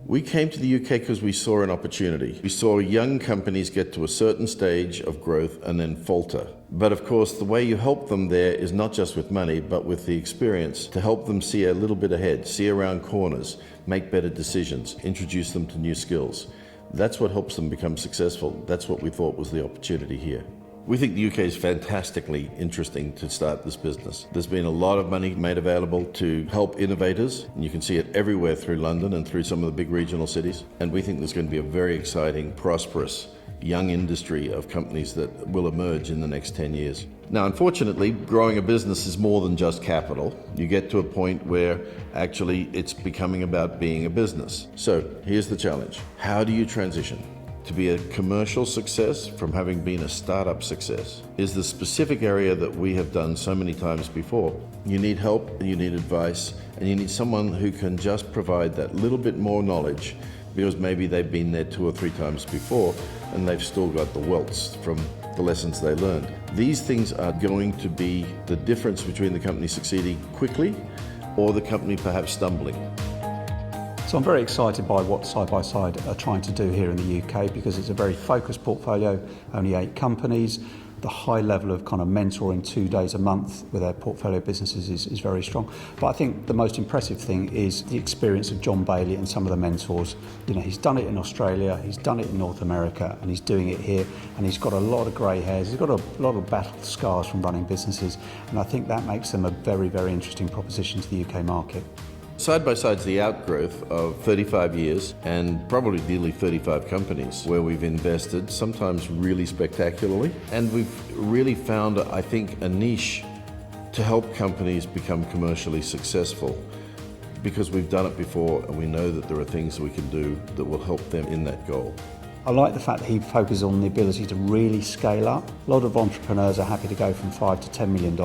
We came to the UK because we saw an opportunity. We saw young companies get to a certain stage of growth and then falter. But of course, the way you help them there is not just with money, but with the experience to help them see a little bit ahead, see around corners, make better decisions, introduce them to new skills. That's what helps them become successful. That's what we thought was the opportunity here. We think the UK is fantastically interesting to start this business. There's been a lot of money made available to help innovators, and you can see it everywhere through London and through some of the big regional cities. And we think there's going to be a very exciting, prosperous, young industry of companies that will emerge in the next 10 years. Now, unfortunately, growing a business is more than just capital. You get to a point where actually it's becoming about being a business. So here's the challenge. How do you transition to be a commercial success from having been a startup success? Is the specific area that we have done so many times before. You need help, and you need advice, and you need someone who can just provide that little bit more knowledge, because maybe they've been there 2 or 3 times before and they've still got the welts from the lessons they learned. These things are going to be the difference between the company succeeding quickly or the company perhaps stumbling. So I'm very excited by what SidebySide are trying to do here in the UK, because it's a very focused portfolio, only 8 companies. The high level of kind of mentoring 2 days a month with our portfolio businesses is very strong. But I think the most impressive thing is the experience of John Bailye and some of the mentors. You know, he's done it in Australia, he's done it in North America, and he's doing it here. And he's got a lot of grey hairs, he's got a lot of battle scars from running businesses. And I think that makes them a very, very interesting proposition to the UK market. SidebySide's the outgrowth of 35 years and probably nearly 35 companies where we've invested, sometimes really spectacularly. And we've really found, I think, a niche to help companies become commercially successful, because we've done it before and we know that there are things we can do that will help them in that goal. I like the fact that he focuses on the ability to really scale up. A lot of entrepreneurs are happy to go from $5 to $10 million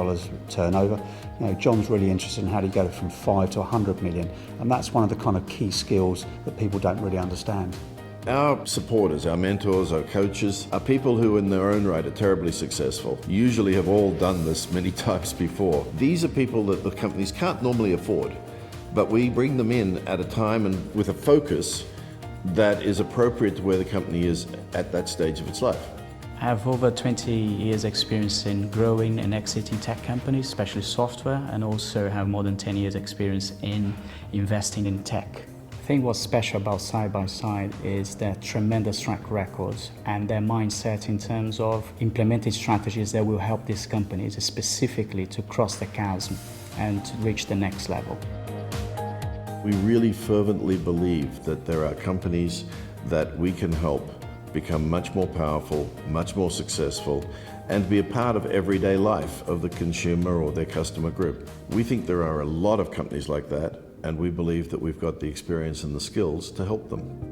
turnover. You know, John's really interested in how do you go from 5 to 100 million, and that's one of the kind of key skills that people don't really understand. Our supporters, our mentors, our coaches are people who in their own right are terribly successful, usually have all done this many times before. These are people that the companies can't normally afford, but we bring them in at a time and with a focus that is appropriate to where the company is at that stage of its life. I have over 20 years experience in growing and exiting tech companies, especially software, and also have more than 10 years experience in investing in tech. I think what's special about SidebySide is their tremendous track records and their mindset in terms of implementing strategies that will help these companies specifically to cross the chasm and to reach the next level. We really fervently believe that there are companies that we can help become much more powerful, much more successful, and be a part of everyday life of the consumer or their customer group. We think there are a lot of companies like that, and we believe that we've got the experience and the skills to help them.